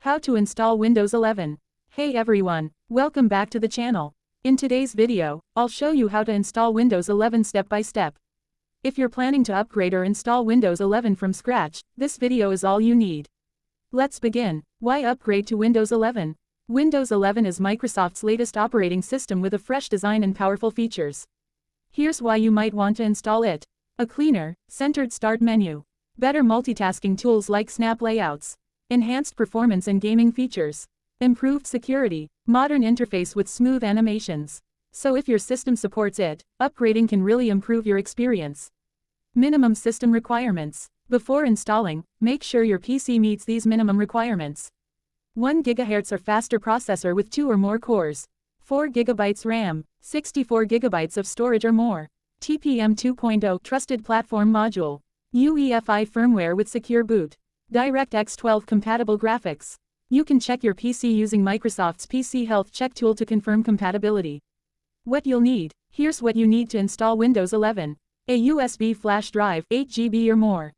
How to install Windows 11. Hey everyone, welcome back to the channel. In today's video, I'll show you how to install Windows 11 step by step. If you're planning to upgrade or install Windows 11 from scratch, this video is all you need. Let's begin. Why upgrade to Windows 11? Windows 11 is Microsoft's latest operating system with a fresh design and powerful features. Here's why you might want to install it. A cleaner, centered start menu. Better multitasking tools like snap layouts. Enhanced performance and gaming features. Improved security. Modern interface with smooth animations. So if your system supports it, upgrading can really improve your experience. Minimum system requirements. Before installing, make sure your PC meets these minimum requirements. 1 GHz or faster processor with 2 or more cores. 4 GB RAM, 64 GB of storage or more. TPM 2.0 Trusted Platform Module. UEFI firmware with secure boot. DirectX 12 compatible graphics. You can check your PC using Microsoft's PC Health Check tool to confirm compatibility. What you'll need. Here's what you need to install Windows 11. A USB flash drive, 8 GB or more.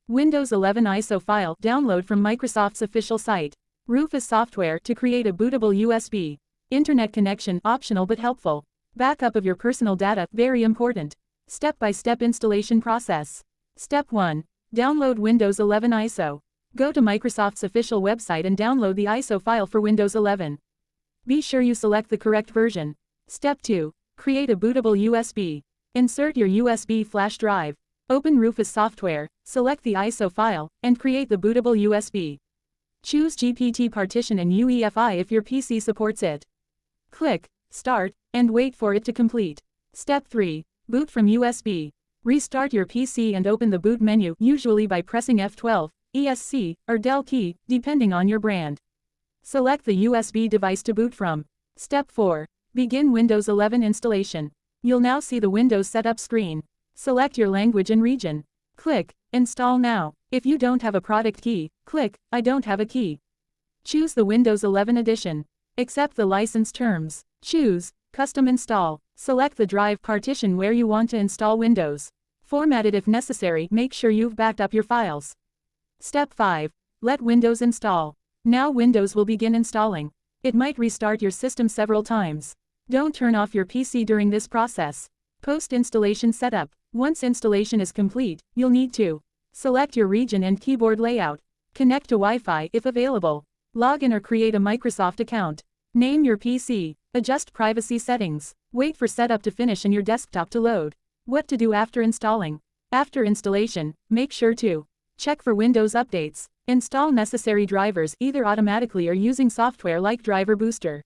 Windows 11 ISO file, download from Microsoft's official site. Rufus software to create a bootable USB. Internet connection, optional but helpful. Backup of your personal data, very important. Step-by-step installation process. Step 1. Download Windows 11 ISO. Go to Microsoft's official website and download the ISO file for Windows 11. Be sure you select the correct version. Step 2. Create a bootable USB. Insert your USB flash drive. Open Rufus software, select the ISO file, and create the bootable USB. Choose GPT partition and UEFI if your PC supports it. Click Start, and wait for it to complete. Step 3. Boot from USB. Restart your PC and open the boot menu, usually by pressing F12, ESC, or Dell key, depending on your brand. Select the USB device to boot from. Step 4. Begin Windows 11 installation. You'll now see the Windows setup screen. Select your language and region. Click Install Now. If you don't have a product key, click I don't have a key. Choose the Windows 11 edition. Accept the license terms. Choose Custom Install. Select the drive partition where you want to install Windows. Format it if necessary, make sure you've backed up your files. Step 5. Let Windows install. Now Windows will begin installing. It might restart your system several times. Don't turn off your PC during this process. Post-installation setup. Once installation is complete, you'll need to select your region and keyboard layout. Connect to Wi-Fi if available. Log in or create a Microsoft account. Name your PC. Adjust privacy settings. Wait for setup to finish and your desktop to load. What to do after installing. After installation, make sure to check for Windows updates. Install necessary drivers either automatically or using software like Driver Booster.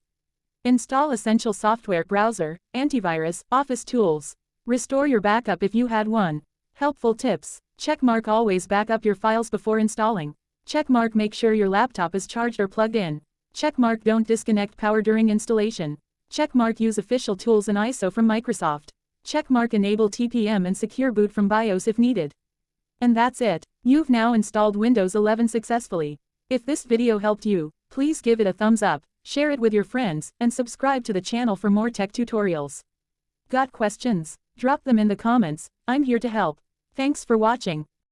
Install essential software, browser, antivirus, office tools. Restore your backup if you had one. Helpful tips. Checkmark always back up your files before installing. Checkmark make sure your laptop is charged or plugged in. Checkmark don't disconnect power during installation. Checkmark use official tools and ISO from Microsoft. Checkmark enable TPM and secure boot from BIOS if needed. And that's it. You've now installed Windows 11 successfully. If this video helped you, please give it a thumbs up, share it with your friends, and subscribe to the channel for more tech tutorials. Got questions? Drop them in the comments, I'm here to help. Thanks for watching.